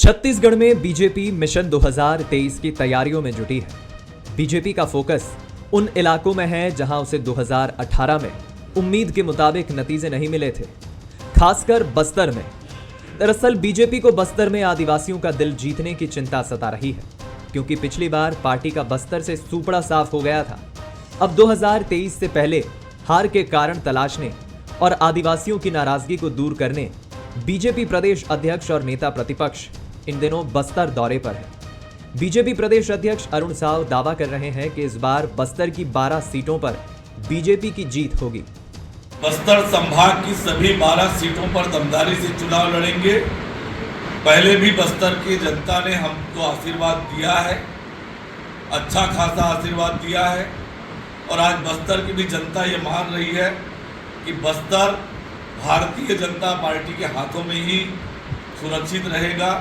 छत्तीसगढ़ में BJP mission 2023 की तैयारियों में जुटी है। बीजेपी का फोकस उन इलाकों में है जहां उसे 2018 में उम्मीद के मुताबिक नतीजे नहीं मिले थे, खासकर बस्तर में। दरअसल बीजेपी को बस्तर में आदिवासियों का दिल जीतने की चिंता सता रही है, क्योंकि पिछली बार पार्टी का बस्तर से सुपड़ा साफ हो गया था। अब 2023 से पहले हार के कारण तलाशने और आदिवासियों की नाराजगी को दूर करने बीजेपी प्रदेश अध्यक्ष और नेता प्रतिपक्ष इन दिनों बस्तर दौरे पर है। बीजेपी प्रदेश अध्यक्ष अरुण साव दावा कर रहे हैं कि इस बार बस्तर की 12 सीटों पर बीजेपी की जीत होगी। बस्तर संभाग की सभी 12 सीटों पर दमदारी से चुनाव लड़ेंगे। पहले भी बस्तर की जनता ने हमको आशीर्वाद दिया है, अच्छा खासा आशीर्वाद दिया है, और आज बस्तर की भी जनता ये मान रही है कि बस्तर भारतीय जनता पार्टी के हाथों में ही सुरक्षित रहेगा।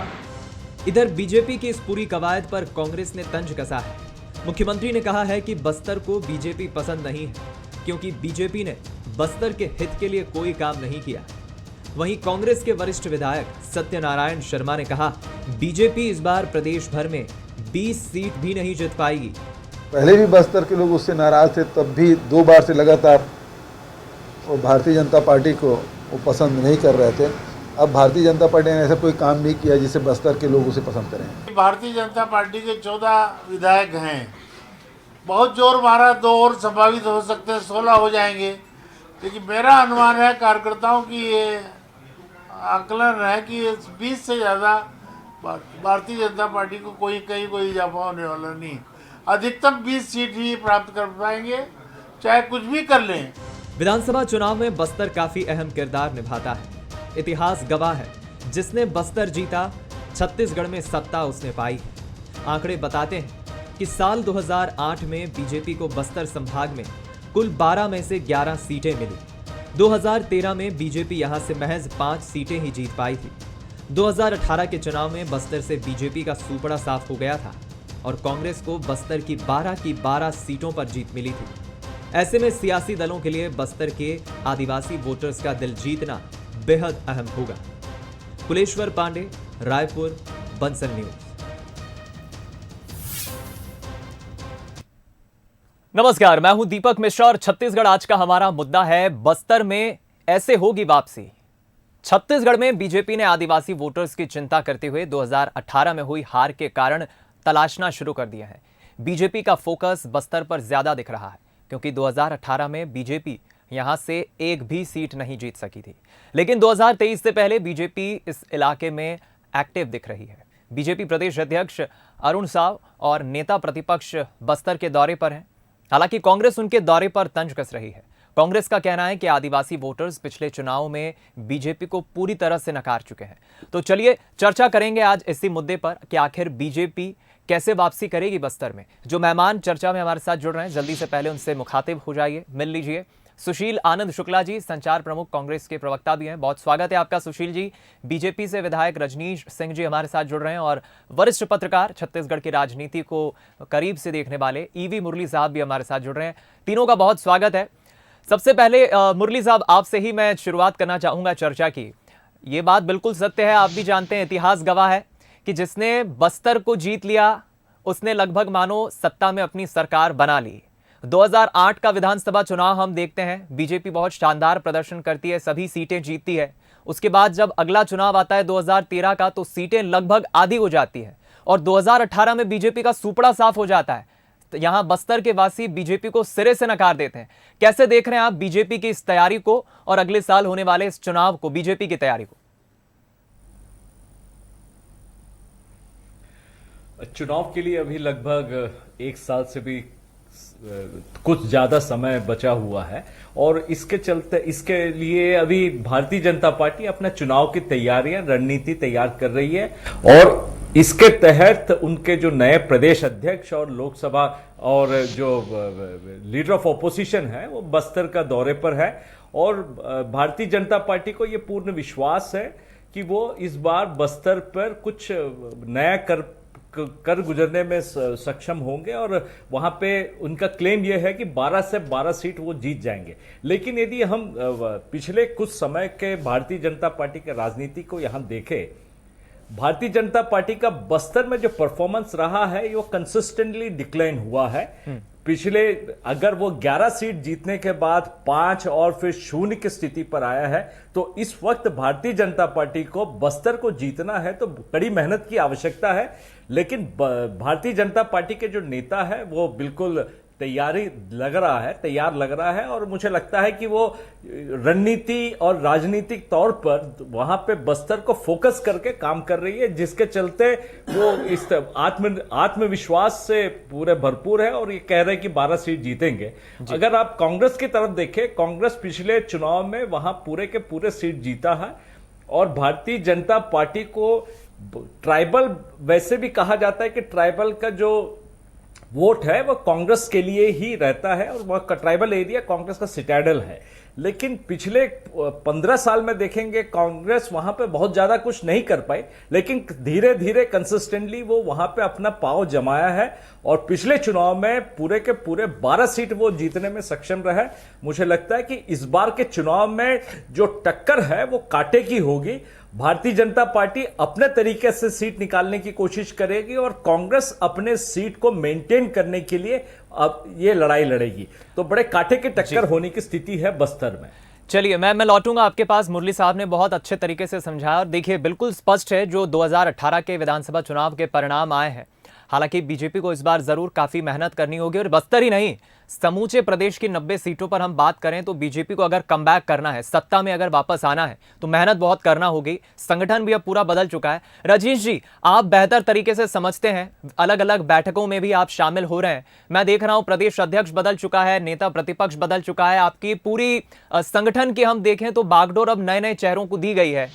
इधर बीजेपी की इस पूरी कवायद पर कांग्रेस ने तंज कसा है। मुख्यमंत्री ने कहा है कि बस्तर को बीजेपी पसंद नहीं है, क्योंकि बीजेपी ने बस्तर के हित के लिए कोई काम नहीं किया। वहीं कांग्रेस के वरिष्ठ विधायक सत्यनारायण शर्मा ने कहा, बीजेपी इस बार प्रदेश भर में 20 सीट भी नहीं जीत पाएगी। पहले भी बस्तर के लोग उससे नाराज थे, तब भी 2 बार से लगातार वो भारतीय जनता पार्टी को वो पसंद नहीं कर रहे थे। अब भारतीय जनता पार्टी ने ऐसा कोई काम नहीं किया जिससे बस्तर के लोग उसे पसंद करें। भारतीय जनता पार्टी के 14 विधायक हैं, बहुत जोर मारा, 2 और संभावित हो सकते हैं, 16 हो जाएंगे। लेकिन मेरा अनुमान है, कार्यकर्ताओं की ये आकलन है कि 20 से ज़्यादा भारतीय जनता पार्टी को कोई इजाफा होने वाला नहीं। अधिकतम 20 सीट ही प्राप्त कर पाएंगे, चाहे कुछ भी कर लें। विधानसभा चुनाव में बस्तर काफी अहम किरदार निभाता है। इतिहास गवाह है, जिसने बस्तर जीता छत्तीसगढ़ में सत्ता उसने पाई। आंकड़े बताते हैं कि साल 2008 में बीजेपी को बस्तर संभाग में कुल 12 में से 11 सीटें मिली। 2013 में बीजेपी यहां से महज 5 सीटें ही जीत पाई थी। 2018 के चुनाव में बस्तर से बीजेपी का सुपड़ा साफ हो गया था और कांग्रेस को बस्तर की 12 सीटों पर जीत मिली थी। ऐसे में सियासी दलों के लिए बस्तर के आदिवासी वोटर्स का दिल जीतना बेहद अहम होगा। कुलेश्वर पांडे, रायपुर, बंसल न्यूज। नमस्कार, मैं हूं दीपक मिश्रा और छत्तीसगढ़ आज का हमारा मुद्दा है बस्तर में ऐसे होगी वापसी। छत्तीसगढ़ में बीजेपी ने आदिवासी वोटर्स की चिंता करते हुए 2018 में हुई हार के कारण तलाशना शुरू कर दिया है। बीजेपी का फोकस बस्तर पर ज्यादा दिख रहा है, क्योंकि 2018 में बीजेपी यहां से एक भी सीट नहीं जीत सकी थी। लेकिन 2023 से पहले बीजेपी इस इलाके में एक्टिव दिख रही है। बीजेपी प्रदेश अध्यक्ष अरुण साव और नेता प्रतिपक्ष बस्तर के दौरे पर हैं। हालांकि कांग्रेस उनके दौरे पर तंज कस रही है। कांग्रेस का कहना है कि आदिवासी वोटर्स पिछले चुनाव में बीजेपी को पूरी तरह से नकार चुके हैं। तो चलिए चर्चा करेंगे आज इसी मुद्दे पर कि आखिर बीजेपी कैसे वापसी करेगी बस्तर में। जो मेहमान चर्चा में हमारे साथ जुड़ रहे हैं, जल्दी से पहले उनसे मुखातिब हो जाइए, मिल लीजिए। सुशील आनंद शुक्ला जी, संचार प्रमुख, कांग्रेस के प्रवक्ता भी हैं। बहुत स्वागत है आपका सुशील जी। बीजेपी से विधायक रजनीश सिंह जी हमारे साथ जुड़ रहे हैं और वरिष्ठ पत्रकार, छत्तीसगढ़ की राजनीति को करीब से देखने वाले ईवी मुरली साहब भी हमारे साथ जुड़ रहे हैं। तीनों का बहुत स्वागत है। सबसे पहले मुरली साहब, आपसे ही मैं शुरुआत करना चाहूंगा चर्चा की। ये बात बिल्कुल सत्य है, आप भी जानते हैं, इतिहास गवाह है कि जिसने बस्तर को जीत लिया उसने लगभग मानो सत्ता में अपनी सरकार बना ली। 2008 का विधानसभा चुनाव हम देखते हैं, बीजेपी बहुत शानदार प्रदर्शन करती है, सभी सीटें जीतती है। उसके बाद जब अगला चुनाव आता है 2013 का, तो सीटें लगभग आधी हो जाती है और 2018 में बीजेपी का सुपड़ा साफ हो जाता है। तो यहां बस्तर के वासी बीजेपी को सिरे से नकार देते हैं। कैसे देख रहे हैं आप बीजेपी की इस तैयारी को और अगले साल होने वाले इस चुनाव को, बीजेपी की तैयारी को? चुनाव के लिए अभी लगभग 1 साल से भी कुछ ज्यादा समय बचा हुआ है और इसके लिए अभी भारतीय जनता पार्टी अपना चुनाव की तैयारियां, रणनीति तैयार कर रही है और इसके तहत उनके जो नए प्रदेश अध्यक्ष और लोकसभा और जो लीडर ऑफ ऑपोजिशन है वो बस्तर का दौरे पर है और भारतीय जनता पार्टी को ये पूर्ण विश्वास है कि वो इस बार बस्तर पर कुछ नया कर गुजरने में सक्षम होंगे और वहां पे उनका क्लेम यह है कि 12 से 12 सीट वो जीत जाएंगे। लेकिन यदि हम पिछले कुछ समय के भारतीय जनता पार्टी के राजनीति को यहां देखें, भारतीय जनता पार्टी का बस्तर में जो परफॉर्मेंस रहा है वो कंसिस्टेंटली डिक्लाइन हुआ है। पिछले अगर वो 11 सीट जीतने के बाद 5 और फिर 0 की स्थिति पर आया है, तो इस वक्त भारतीय जनता पार्टी को बस्तर को जीतना है तो कड़ी मेहनत की आवश्यकता है। लेकिन भारतीय जनता पार्टी के जो नेता है वो बिल्कुल तैयार लग रहा है और मुझे लगता है कि वो रणनीति और राजनीतिक तौर पर वहां पे बस्तर को फोकस करके काम कर रही है, जिसके चलते वो इस आत्मविश्वास से पूरे भरपूर है और ये कह रहे हैं कि 12 सीट जीतेंगे। अगर आप कांग्रेस की तरफ देखें, कांग्रेस पिछले चुनाव में वहां पूरे के पूरे सीट जीता है और भारतीय जनता पार्टी को ट्राइबल, वैसे भी कहा जाता है कि ट्राइबल का जो वोट है वो कांग्रेस के लिए ही रहता है और वह ट्राइबल एरिया कांग्रेस का सिटाडेल है। लेकिन पिछले 15 साल में देखेंगे कांग्रेस वहां पे बहुत ज्यादा कुछ नहीं कर पाई, लेकिन धीरे धीरे कंसिस्टेंटली वो वहां पे अपना पांव जमाया है और पिछले चुनाव में पूरे के पूरे 12 सीट वो जीतने में सक्षम रहे। मुझे लगता है कि इस बार के चुनाव में जो टक्कर है वो कांटे की होगी। भारतीय जनता पार्टी अपने तरीके से सीट निकालने की कोशिश करेगी और कांग्रेस अपने सीट को मेंटेन करने के लिए अब ये लड़ाई लड़ेगी। तो बड़े कांटे की टक्कर होने की स्थिति है बस्तर में। चलिए मैं लौटूंगा आपके पास। मुरली साहब ने बहुत अच्छे तरीके से समझाया और देखिए बिल्कुल स्पष्ट है जो 2018 के विधानसभा चुनाव के परिणाम आए हैं। हालांकि बीजेपी को इस बार जरूर काफी मेहनत करनी होगी और बस्तर ही नहीं, समूचे प्रदेश की 90 सीटों पर हम बात करें तो बीजेपी को अगर कमबैक करना है, सत्ता में अगर वापस आना है तो मेहनत बहुत करना होगी। संगठन भी अब पूरा बदल चुका है। रजनीश जी, आप बेहतर तरीके से समझते हैं, अलग अलग बैठकों में भी आप शामिल हो रहे हैं। मैं देख रहा हूं प्रदेश अध्यक्ष बदल चुका है, नेता प्रतिपक्ष बदल चुका है, आपकी पूरी संगठन की हम देखें तो बागडोर अब नए नए चेहरों को दी गई है।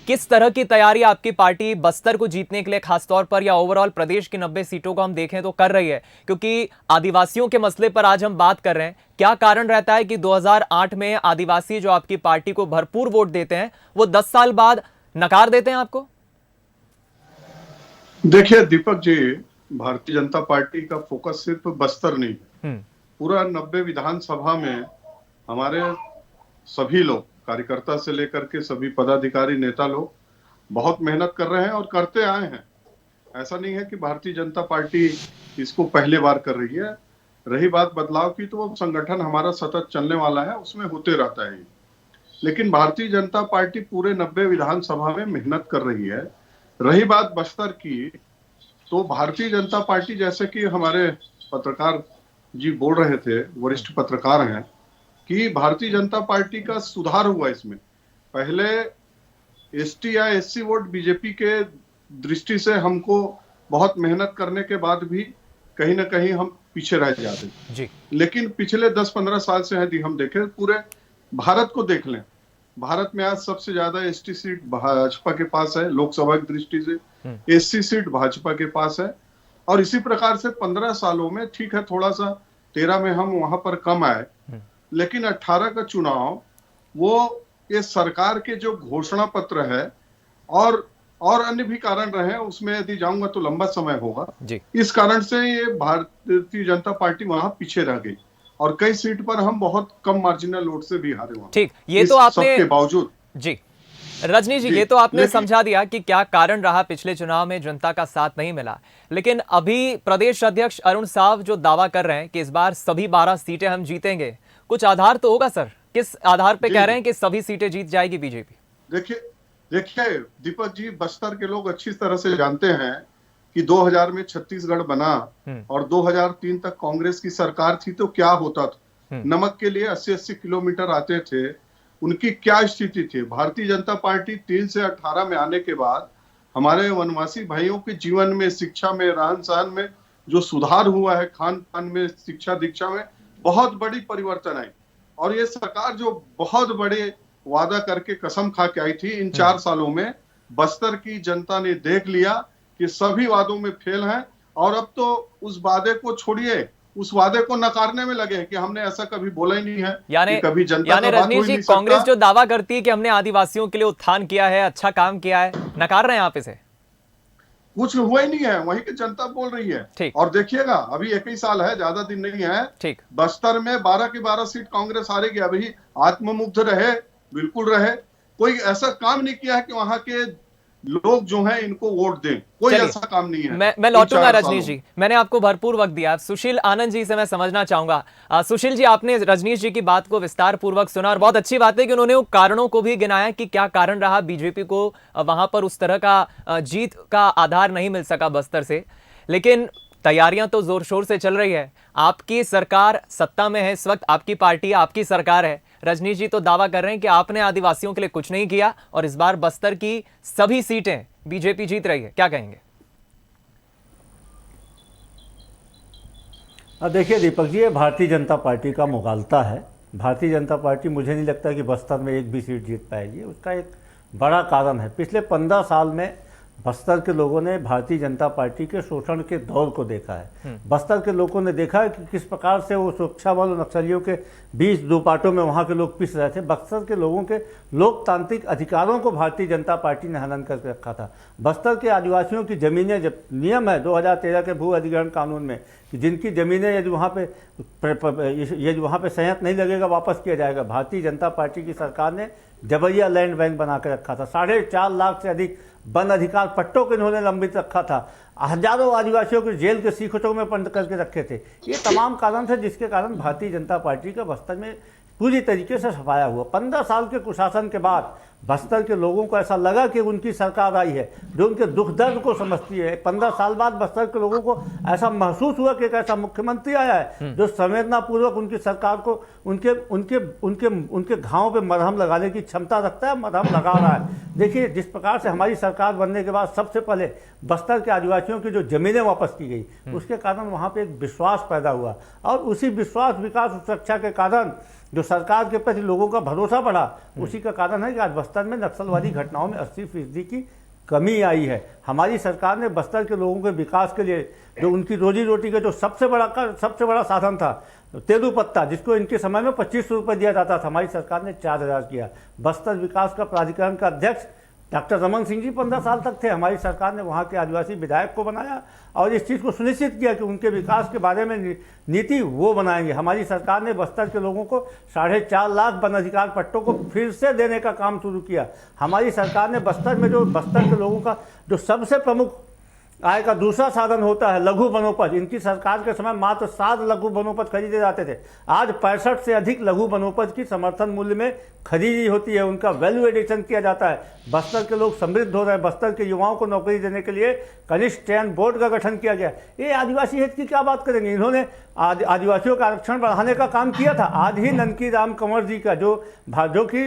किस तरह की तैयारी आपकी पार्टी बस्तर को जीतने के लिए खासतौर पर या ओवरऑल प्रदेश की 90 सीटों को हम देखें तो कर रही है? क्योंकि आदिवासियों के मसले पर आज हम बात कर रहे हैं। क्या कारण रहता है कि 2008 में आदिवासी जो आपकी पार्टी को भरपूर वोट देते हैं वो 10 साल बाद नकार देते हैं आपको? देखिए दीपक जी, भारतीय जनता पार्टी का फोकस सिर्फ बस्तर नहीं है। पूरा 90 विधानसभा में हमारे सभी लोग, कार्यकर्ता से लेकर के सभी पदाधिकारी, नेता लोग बहुत मेहनत कर रहे हैं और करते आए हैं। ऐसा नहीं है कि भारतीय जनता पार्टी इसको पहले बार कर रही है। रही बात बदलाव की, तो वो संगठन हमारा सतत चलने वाला है, उसमें होते रहता है। लेकिन भारतीय जनता पार्टी पूरे 90 विधानसभा में मेहनत कर रही है। रही बात बस्तर की, तो भारतीय जनता पार्टी, जैसे कि हमारे पत्रकार जी बोल रहे थे, वरिष्ठ पत्रकार हैं, कि भारतीय जनता पार्टी का सुधार हुआ इसमें। पहले एसटी या एससी वोट बीजेपी के दृष्टि से हमको बहुत मेहनत करने के बाद भी कहीं ना कहीं हम पीछे रह जाते जी। लेकिन पिछले 10-15 साल से यदि हम देखें, पूरे भारत को देख लें, भारत में आज सबसे ज्यादा एसटी सीट भाजपा के पास है लोकसभा की दृष्टि से, एससी सीट भाजपा के पास है। और इसी प्रकार से 15 सालों में, ठीक है थोड़ा सा 13 में हम वहां पर कम आए, लेकिन 18 का चुनाव वो ये सरकार के जो घोषणा पत्र है और अन्य भी कारण रहे, उसमें यदि जाऊंगा तो लंबा समय होगा जी। इस कारण से ये भारतीय जनता पार्टी वहां पीछे रह गई और कई सीट पर हम बहुत कम मार्जिनल वोट से भी हारे हुए। ठीक, ये तो आपने के बावजूद जी रजनी जी, ये तो आपने समझा दिया कि क्या कारण रहा पिछले चुनाव में जनता का साथ नहीं मिला। लेकिन अभी प्रदेश अध्यक्ष अरुण साव जो दावा कर रहे हैं कि इस बार सभी 12 सीटें हम जीतेंगे, कुछ आधार तो होगा सर? किस आधार पे कह रहे हैं कि सभी सीटें जीत जाएगी बीजेपी? देखिए दीपक जी, बस्तर के लोग अच्छी तरह से जानते हैं कि 2000 में छत्तीसगढ़ बना और 2003 तक कांग्रेस की सरकार थी, तो क्या होता था। नमक के लिए 80-80 किलोमीटर आते थे, उनकी क्या स्थिति थी। भारतीय जनता पार्टी 3 से 18 में आने के बाद हमारे वनवासी भाइयों के जीवन में, शिक्षा में, रहन सहन में जो सुधार हुआ है, खान पान में, शिक्षा दीक्षा में बहुत बड़ी परिवर्तन आई। और ये सरकार जो बहुत बड़े वादा करके कसम खा के आई थी, इन 4 सालों में बस्तर की जनता ने देख लिया कि सभी वादों में फेल हैं और अब तो उस वादे को छोड़िए, उस वादे को नकारने में लगे हैं कि हमने ऐसा कभी बोला ही नहीं है। यानी कभी जनता का रजनीश जी, कांग्रेस जो दावा करती है कि हमने आदिवासियों के लिए उत्थान किया है, अच्छा काम किया है, नकार रहे हैं आप इसे? कुछ हुआ ही नहीं है, वहीं की जनता बोल रही है। और देखिएगा, अभी 1 ही साल है, ज्यादा दिन नहीं है। ठीक, बस्तर में 12 की 12 सीट कांग्रेस हारेगी। अभी आत्ममुग्ध रहे, बिल्कुल रहे। कोई ऐसा काम नहीं किया है कि वहां के लोग जो हैं इनको वोट दें। कोई चलिए, ऐसा काम नहीं है। मैं लौटूंगा 3-4 रजनीश सालों जी, मैंने आपको भरपूर वक्त दिया। सुशील आनंद जी से मैं समझना चाहूंगा। सुशील जी, आपने रजनीश जी की बात को विस्तार पूर्वक सुना और बहुत अच्छी बात है कि उन्होंने कारणों को भी गिनाया कि क्या कारण रहा बीजेपी को वहां पर उस तरह का जीत का आधार नहीं मिल सका बस्तर से। लेकिन तैयारियां तो जोर शोर से चल रही है। आपकी सरकार सत्ता में है इस वक्त, आपकी पार्टी, आपकी सरकार है। रजनीश जी तो दावा कर रहे हैं कि आपने आदिवासियों के लिए कुछ नहीं किया और इस बार बस्तर की सभी सीटें बीजेपी जीत रही है। क्या कहेंगे? अब देखिए दीपक जी, ये भारतीय जनता पार्टी का मुगालता है। भारतीय जनता पार्टी मुझे नहीं लगता कि बस्तर में एक भी सीट जीत पाएगी। उसका एक बड़ा कारण है, पिछले 15 साल में बस्तर के लोगों ने भारतीय जनता पार्टी के शोषण के दौर को देखा है। बस्तर के लोगों ने देखा है कि किस प्रकार से वो सुरक्षा बल और नक्सलियों के बीच दो पार्टों में वहाँ के लोग पिस रहे थे। बस्तर के लोगों के लोकतांत्रिक अधिकारों को भारतीय जनता पार्टी ने हनन करके रखा था। बस्तर के आदिवासियों की ज़मीनें, जब नियम है 2013 के भू अधिग्रहण कानून में कि जिनकी ज़मीनें यदि वहाँ पे संयंत्र नहीं लगेगा वापस किया जाएगा। भारतीय जनता पार्टी की सरकार ने जबरिया लैंड बैंक बना के रखा था। 4.5 लाख से अधिक वन अधिकार पट्टों को इन्होंने लंबित रखा था। हजारों आदिवासियों को जेल के सीखोटों में बंद करके रखे थे। ये तमाम कारण थे जिसके कारण भारतीय जनता पार्टी का बस्तर में पूरी तरीके से सफाया हुआ। 15 साल के कुशासन के बाद बस्तर के लोगों को ऐसा लगा कि उनकी सरकार आई है जो उनके दुख दर्द को समझती है। 15 साल बाद बस्तर के लोगों को ऐसा महसूस हुआ कि एक ऐसा मुख्यमंत्री आया है जो संवेदनापूर्वक उनकी सरकार को उनके उनके उनके उनके घावों पे मरहम लगाने की क्षमता रखता है, मरहम लगा रहा है। देखिए, जिस प्रकार से हमारी सरकार बनने के बाद सबसे पहले बस्तर के आदिवासियों की जो जमीनें वापस की गई, उसके कारण वहाँ पर एक विश्वास पैदा हुआ और उसी विश्वास, विकास और सुरक्षा के कारण जो सरकार के प्रति लोगों का भरोसा बढ़ा, उसी का कारण है कि आज बस्तर में नक्सलवादी घटनाओं में 80% की कमी आई है। हमारी सरकार ने बस्तर के लोगों के विकास के लिए जो उनकी रोजी रोटी का जो सबसे बड़ा साधन था, तेंदू पत्ता, जिसको इनके समय में 2500 रुपये दिया जाता था, हमारी सरकार ने 4000 किया। बस्तर विकास का प्राधिकरण का अध्यक्ष डॉक्टर रमन सिंह जी 15 साल तक थे। हमारी सरकार ने वहाँ के आदिवासी विधायक को बनाया और इस चीज़ को सुनिश्चित किया कि उनके विकास के बारे में नीति वो बनाएंगे। हमारी सरकार ने बस्तर के लोगों को 4.5 लाख वन अधिकार पट्टों को फिर से देने का काम शुरू किया। हमारी सरकार ने बस्तर के लोगों का जो सबसे प्रमुख आय का दूसरा साधन होता है लघु वनोपज, इनकी सरकार के समय मात्र 7 लघु वनोपज खरीदे जाते थे। आज 65 से अधिक लघु वनोपज की समर्थन मूल्य में खरीदी होती है, उनका वैल्यू एडिशन किया जाता है। बस्तर के लोग समृद्ध हो रहे हैं। बस्तर के युवाओं को नौकरी देने के लिए कनिष्ठ चयन बोर्ड का गठन किया गया। ये आदिवासी हित की क्या बात करेंगे, इन्होंने आदिवासियों का आरक्षण बढ़ाने का काम किया था। आज ही ननकी राम कंवर जी का जो कि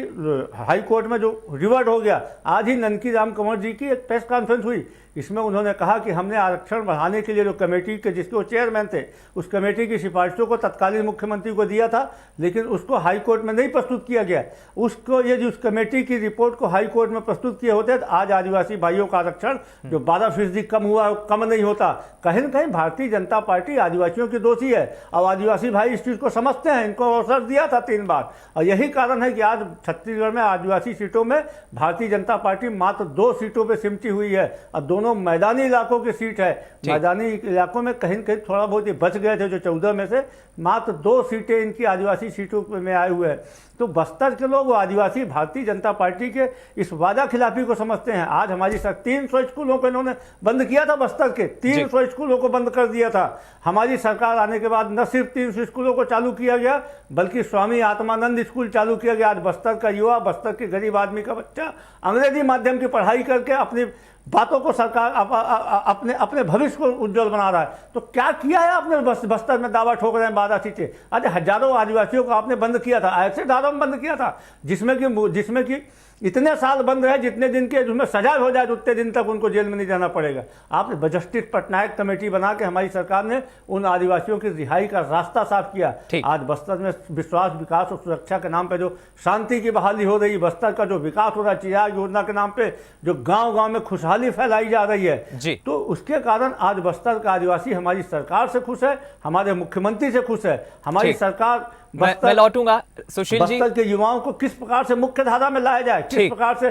हाई कोर्ट में जो रिवर्ट हो गया, आज ही ननकी राम कंवर जी की एक प्रेस कॉन्फ्रेंस हुई। इसमें उन्होंने कहा कि हमने आरक्षण बढ़ाने के लिए जो कमेटी के जिसके वो चेयरमैन थे, उस कमेटी की सिफारिशों को तत्कालीन मुख्यमंत्री को दिया था, लेकिन उसको हाई कोर्ट में नहीं प्रस्तुत किया गया। उसको यदि उस कमेटी की रिपोर्ट को हाई कोर्ट में प्रस्तुत किए होते तो आज आदिवासी भाइयों का आरक्षण जो 12% कम हुआ, कम नहीं होता। कहीं न कहीं भारतीय जनता पार्टी आदिवासियों की दोषी है और आदिवासी भाई इस चीज़ को समझते हैं। इनको अवसर दिया था 3 बार और यही कारण है कि आज छत्तीसगढ़ में आदिवासी सीटों में भारतीय जनता पार्टी मात्र 2 सीटों पर सिमटी हुई है और दोनों मैदानी इलाकों की सीट है। मैदानी इलाकों में कहीं कहीं थोड़ा बहुत ही बच गए थे, जो 14 में से मात्र 2 सीटें इनकी आदिवासी सीटों में आए हुए हैं। तो बस्तर के लोग आदिवासी भारतीय जनता पार्टी के इस वादा खिलाफी को समझते हैं। आज हमारी 300 स्कूलों को इन्होंने बंद किया था, बस्तर के 300 स्कूलों को बंद कर दिया था। हमारी सरकार आने के बाद न सिर्फ 300 स्कूलों को चालू किया गया, बल्कि स्वामी आत्मानंद स्कूल चालू किया गया। आज बस्तर का युवा, बस्तर के गरीब आदमी का बच्चा अंग्रेजी माध्यम की पढ़ाई करके अपनी बातों को सरकार अपने भविष्य को उज्जवल बना रहा है। तो क्या किया है आपने बस्तर में? दावा ठोक रहे हैं 12 सीटें। आज हजारों आदिवासियों को आपने बंद किया था, ऐसे धारा में बंद किया था जिसमें कि इतने साल बंद रहे, जितने दिन के जिसमें सजा हो जाए उतने दिन तक उनको जेल में नहीं जाना पड़ेगा। आपने जस्टिस पटनायक कमेटी बना के हमारी सरकार ने उन आदिवासियों की रिहाई का रास्ता साफ किया। आज बस्तर में विश्वास, विकास और सुरक्षा के नाम पे जो शांति की बहाली हो रही, बस्तर का जो विकास हो रहा है, चिराग योजना के नाम पे जो गांव-गांव में खुशहाली फैलाई जा रही है, तो उसके कारण आज बस्तर का आदिवासी हमारी सरकार से खुश है, हमारे मुख्यमंत्री से खुश है। हमारी सरकार मैं लौटूंगा सुशील जी, बस्तर के युवाओं को किस प्रकार से मुख्य धारा में लाया जाए, किस प्रकार से।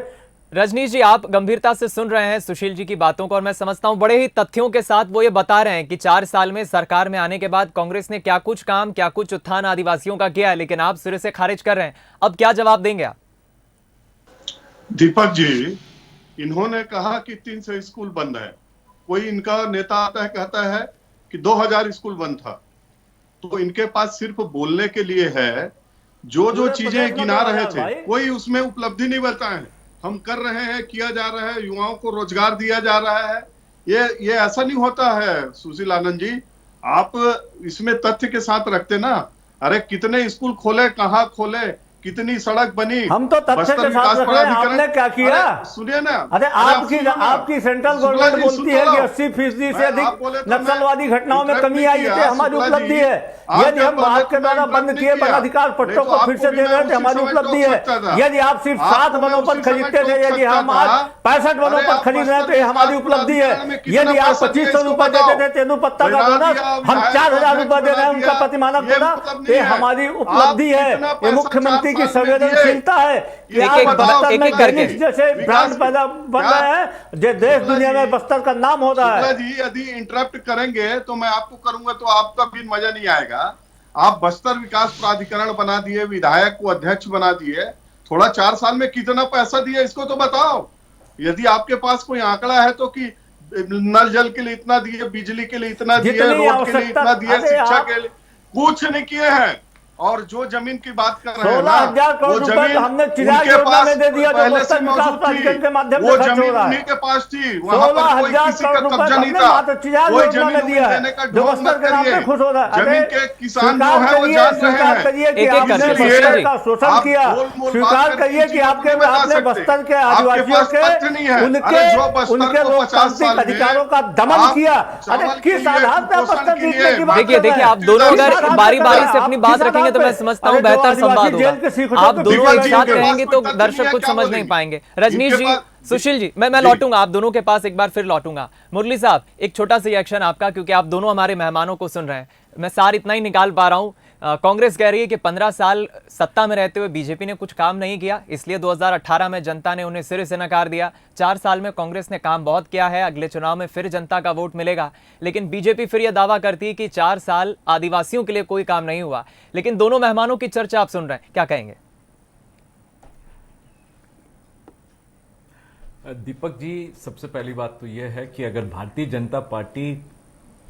रजनीश जी, आप गंभीरता से सुन रहे हैं सुशील जी की बातों को और मैं समझता हूं बड़े ही तथ्यों के साथ वो ये बता रहे हैं कि 4 साल में सरकार में आने के बाद कांग्रेस ने क्या कुछ काम, क्या कुछ उत्थान आदिवासियों का किया है, लेकिन आप सिरे से खारिज कर रहे हैं। अब क्या जवाब देंगे आप? दीपक जी, इन्होंने कहा कि 300 स्कूल बंद है, कोई इनका नेता आता है कहता है कि 2000 स्कूल बंद था। तो इनके पास सिर्फ बोलने के लिए है, जो जो चीजें गिना रहे थे कोई उसमें उपलब्धि नहीं बताए। हम कर रहे हैं, किया जा रहा है, युवाओं को रोजगार दिया जा रहा है। ये ऐसा नहीं होता है सुशील आनंद जी, आप इसमें तथ्य के साथ रखते ना। अरे कितने स्कूल खोले, कहाँ खोले, कितनी सड़क बनी, हम तो तथ्य के साथ रख रहे हैं, आपने क्या किया? सुनिए ना, अरे आपकी सेंट्रल गवर्नमेंट बोलती है कि 80% से अधिक नक्सलवादी घटनाओं में कमी आई है, हमारी उपलब्धि है। यदि हम भारत के द्वारा बंद किए वनाधिकार पट्टों को फिर से दे रहे थे, हमारी उपलब्धि है। यदि आप सिर्फ 7 वनोपद खरीदते थे, यदि हम आज 65 वनोपद खरीद रहे थे, हमारी उपलब्धि है। यदि आप 2500 रुपए देते थे तेंदुपत्ता का बोनस, हम 4000 रुपए दे रहे हैं उनका प्रतिमानक बोनस, ये हमारी उपलब्धि है। ये मुख्यमंत्री की संवेदनशीलता है कि आप बस्तर में गिनीज जैसे ब्रांड पैदा बन रहे हैं, जो देश दुनिया में बस्तर का नाम हो रहा है। जी यदि इंटरप्ट करेंगे तो मैं आपको करूंगा तो आपका भी मजा नहीं आएगा। आप बस्तर विकास प्राधिकरण बना दिए, विधायक को अध्यक्ष बना दिए, थोड़ा 4 साल में कितना पैसा दिया इसको तो बताओ। यदि आपके पास कोई आंकड़ा है तो कि नल जल के लिए इतना दिए, बिजली के लिए इतना दिए, रोड के लिए इतना दिए, शिक्षा के लिए कुछ नहीं किए हैं। और जो जमीन की बात कर रहे हैं 16,000 करोड़ रुपए हमने चिराग योजना में दे दिया, जो बस्तर विकास प्राधिकरण के माध्यम से खर्च हो रहा है। उन्हीं के पास थी, वहां पर कोई किसी का कब्जा नहीं था। कोई जमीन देने का ढोंग मत करिए। खुश हो रहा है। जमीन के किसान जो है वो जान रहे हैं। करिए कि आपने बस्तर का शोषण किया, स्वीकार करिए कि आपने बस्तर के आदिवासियों के उनके लोकतांत्रिक अधिकारों का दमन किया। अरे किस आधार पर बस्तर जीतने की बात? देखिए आप दोनों अगर बारी बारी से अपनी बात रखेंगे तो मैं समझता हूं बेहतर संवाद होगा। आप दोनों एक साथ रहेंगे तो दर्शक कुछ समझ नहीं पाएंगे। रजनीश जी, सुशील जी, मैं लौटूंगा आप दोनों के पास, एक बार फिर लौटूंगा। मुरली साहब, एक छोटा सा रिएक्शन आपका, क्योंकि आप दोनों हमारे मेहमानों को सुन रहे हैं। मैं सार इतना ही निकाल पा रहा हूं। कांग्रेस कह रही है कि 15 साल सत्ता में रहते हुए बीजेपी ने कुछ काम नहीं किया, इसलिए 2018 में जनता ने उन्हें सिरे से नकार दिया। 4 साल में कांग्रेस ने काम बहुत किया है, अगले चुनाव में फिर जनता का वोट मिलेगा। लेकिन बीजेपी फिर यह दावा करती है कि 4 साल आदिवासियों के लिए कोई काम नहीं हुआ। लेकिन दोनों मेहमानों की चर्चा आप सुन रहे हैं, क्या कहेंगे? दीपक जी, सबसे पहली बात तो यह है कि अगर भारतीय जनता पार्टी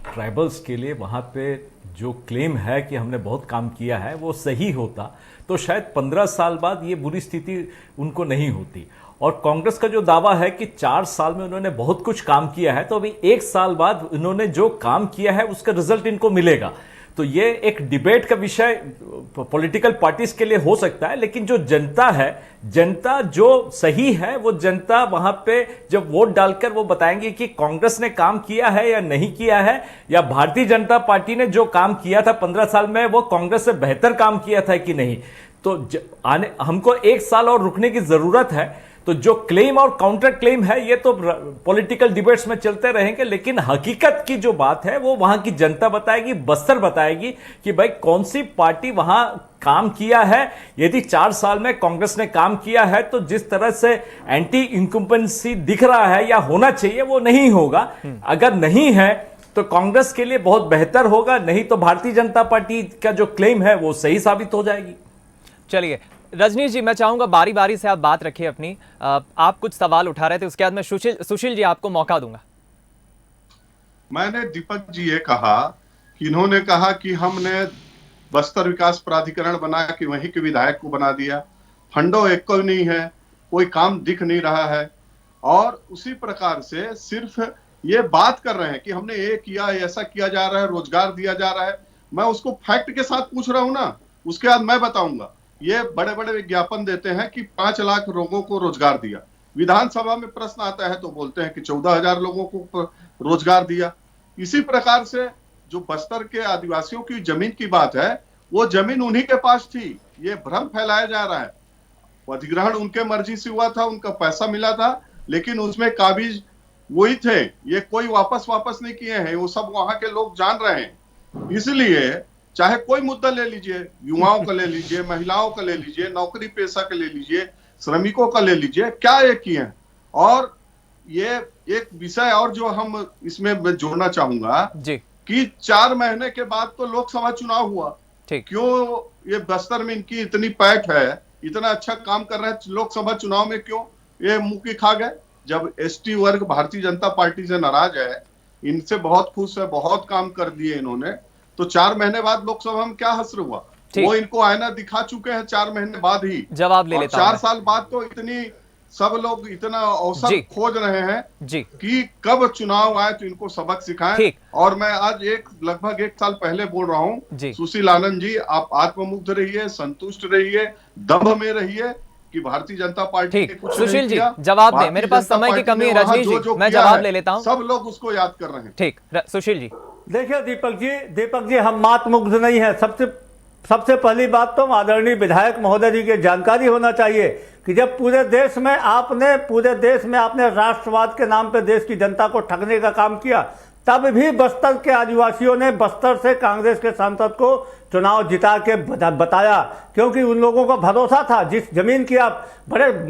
ट्राइबल्स के लिए वहां पे जो क्लेम है कि हमने बहुत काम किया है वो सही होता तो शायद 15 साल बाद ये बुरी स्थिति उनको नहीं होती। और कांग्रेस का जो दावा है कि 4 साल में उन्होंने बहुत कुछ काम किया है, तो अभी 1 साल बाद उन्होंने जो काम किया है उसका रिजल्ट इनको मिलेगा। तो ये एक डिबेट का विषय पॉलिटिकल पार्टीज के लिए हो सकता है, लेकिन जो जनता है, जनता जो सही है वो जनता वहां पे जब वोट डालकर वो बताएंगे कि कांग्रेस ने काम किया है या नहीं किया है, या भारतीय जनता पार्टी ने जो काम किया था 15 साल में वो कांग्रेस से बेहतर काम किया था कि नहीं। तो हमको 1 साल और रुकने की जरूरत है। तो जो क्लेम और काउंटर क्लेम है ये तो पॉलिटिकल डिबेट्स में चलते रहेंगे, लेकिन हकीकत की जो बात है वो वहां की जनता बताएगी, बस्तर बताएगी कि भाई कौन सी पार्टी वहां काम किया है। यदि 4 साल में कांग्रेस ने काम किया है तो जिस तरह से एंटी इंकम्बेंसी दिख रहा है या होना चाहिए वो नहीं होगा। अगर नहीं है तो कांग्रेस के लिए बहुत बेहतर होगा, नहीं तो भारतीय जनता पार्टी का जो क्लेम है वो सही साबित हो जाएगी। चलिए रजनीश जी, मैं चाहूंगा बारी बारी से आप बात रखिए अपनी। आप कुछ सवाल उठा रहे थे, उसके बाद मैं सुशील जी आपको मौका दूंगा। मैंने दीपक जी ये कहा कि इन्होंने कहा कि हमने बस्तर विकास प्राधिकरण बना के वहीं के विधायक को बना दिया, फंडो एक को नहीं है, कोई काम दिख नहीं रहा है। और उसी प्रकार से सिर्फ ये बात कर रहे हैं कि हमने ये किया, ऐसा किया जा रहा है, रोजगार दिया जा रहा है। मैं उसको फैक्ट के साथ पूछ रहा हूं ना, उसके बाद मैं बताऊंगा। ये बड़े बड़े विज्ञापन देते हैं कि 5 लाख लोगों को रोजगार दिया, विधानसभा में प्रश्न आता है तो बोलते हैं कि 14,000 लोगों को रोजगार दिया। इसी प्रकार से जो बस्तर के आदिवासियों की जमीन की बात है, वो जमीन उन्हीं के पास थी, ये भ्रम फैलाया जा रहा है। अधिग्रहण उनके मर्जी से हुआ था, उनका पैसा मिला था, लेकिन उसमें काबिज वही थे, ये कोई वापस नहीं किए हैं, वो सब वहां के लोग जान रहे हैं। इसलिए चाहे कोई मुद्दा ले लीजिए, युवाओं का ले लीजिए, महिलाओं का ले लीजिए, नौकरी पेशा का ले लीजिए, श्रमिकों का ले लीजिए, क्या ये किए हैं। और ये एक विषय और जो हम इसमें जोड़ना चाहूंगा जी, कि 4 महीने के बाद तो लोकसभा चुनाव हुआ, क्यों ये बस्तर में इनकी इतनी पैठ है, इतना अच्छा काम कर रहे हैं, लोकसभा चुनाव में क्यों ये मुंह की खा गए? जब एसटी वर्ग भारतीय जनता पार्टी से नाराज है, इनसे बहुत खुश है, बहुत काम कर दिए इन्होंने, तो 4 महीने बाद लोकसभा में क्या हश्र हुआ? वो इनको आईना दिखा चुके हैं 4 महीने बाद ही। जवाब ले लेता हूं। 4 साल बाद तो इतनी सब लोग इतना अवसर खोज रहे हैं जी कि कब चुनाव आए तो इनको सबक सिखाएं। और मैं आज लगभग 1 साल पहले बोल रहा हूं, सुशील आनंद जी, आप आत्ममुग्ध रहिए, संतुष्ट रहिए, दम्भ में रहिए कि भारतीय जनता पार्टी ने कुछ सुशील जी किया। जवाब दे, मेरे पास समय की कमी है। रजनीश जी, मैं जवाब ले लेता हूं। सब लोग उसको याद कर रहे हैं। ठीक, सुशील जी। देखिए दीपक जी हम मातमुग्ध नहीं है। सबसे पहली बात तो आदरणीय विधायक महोदय जी की जानकारी होना चाहिए कि जब पूरे देश में आपने राष्ट्रवाद के नाम पे देश की जनता को ठगने का काम किया, तब भी बस्तर के आदिवासियों ने बस्तर से कांग्रेस के सांसद को चुनाव जिता के बताया, क्योंकि उन लोगों को भरोसा था। जिस जमीन की आप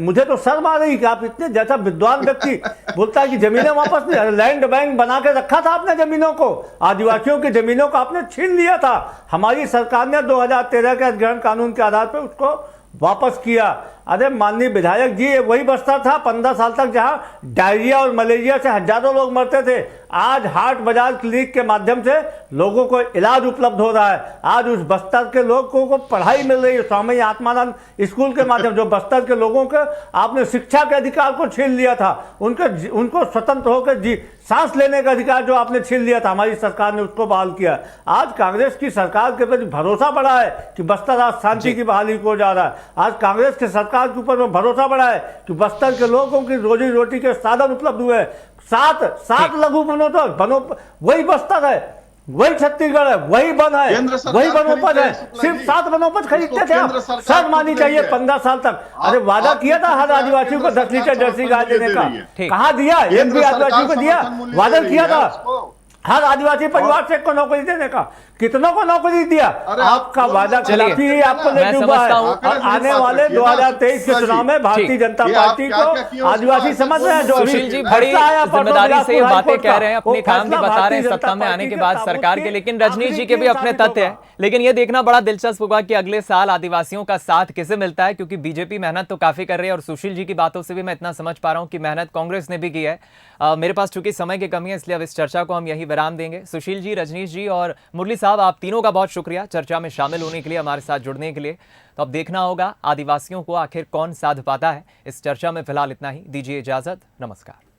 मुझे तो शर्म आ रही कि आप इतने जैसा विद्वान व्यक्ति बोलता है कि जमीनें वापस नहीं, लैंड बैंक बना के रखा था आपने जमीनों को, आदिवासियों की जमीनों को आपने छीन लिया था। हमारी सरकार ने 2013 के अधिग्रहण कानून के आधार पर उसको वापस किया। अरे माननीय विधायक जी, वही बस्तर था 15 साल तक जहां डायरिया और मलेरिया से हजारों लोग मरते थे। आज हाट बाजार क्लिनिक के माध्यम से लोगों को इलाज उपलब्ध हो रहा है। आज उस बस्तर के लोगों को पढ़ाई मिल रही है। स्वामी आत्मानंद स्कूल के माध्यम जो बस्तर के लोगों के आपने शिक्षा के अधिकार को छीन लिया था, उनको स्वतंत्र होकर सांस लेने का अधिकार जो आपने छीन लिया था, हमारी सरकार ने उसको बहाल किया। आज कांग्रेस की सरकार के प्रति भरोसा बढ़ा है कि बस्तर आज शांति की बहाली को जा रहा है। आज कांग्रेस की सरकार के ऊपर में भरोसा बढ़ा है कि बस्तर के लोगों की रोजी रोटी के साधन उपलब्ध हुए। 7 लघु बनोपज वही बस्तर है, वही छत्तीसगढ़ है, वही वन है, वही बनोपज है। सिर्फ 7 बनोपज खरीदते थे आप। सर मानी चाहिए 15 साल तक। अरे वादा किया था हर आदिवासी को 10 लीटर जर्सी गाय देने का, कहाँ दिया? एक भी आदिवासी को दिया? वादा किया था हर आदिवासी परिवार से को नौकरी देने का, कितनों को नौकरी दिया? आपका वादा खिलाफी आपको ले डूबा है। और आने वाले 2023 के चुनाव में भारतीय जनता पार्टी को आदिवासी समझ रहे हैं। जो सुशील जी बड़ी जिम्मेदारी से ये बातें कह रहे हैं, अपने काम भी बता रहे हैं सत्ता में आने के बाद सरकार के, लेकिन रजनीश जी के भी अपने तथ्य हैं। लेकिन ये देखना बड़ा दिलचस्प होगा कि अगले साल आदिवासियों का साथ किसे मिलता है, क्योंकि बीजेपी मेहनत तो काफी कर रही है और सुशील जी की बातों से भी मैं इतना समझ पा रहा हूं कि मेहनत कांग्रेस ने भी की है। मेरे पास चूंकि समय की कमी है, इसलिए अब इस चर्चा को हम यही विराम देंगे। सुशील जी, रजनीश जी और मुरली साहब, आप तीनों का बहुत शुक्रिया चर्चा में शामिल होने के लिए, हमारे साथ जुड़ने के लिए। तो अब देखना होगा आदिवासियों को आखिर कौन साध पाता है। इस चर्चा में फिलहाल इतना ही, दीजिए इजाजत, नमस्कार।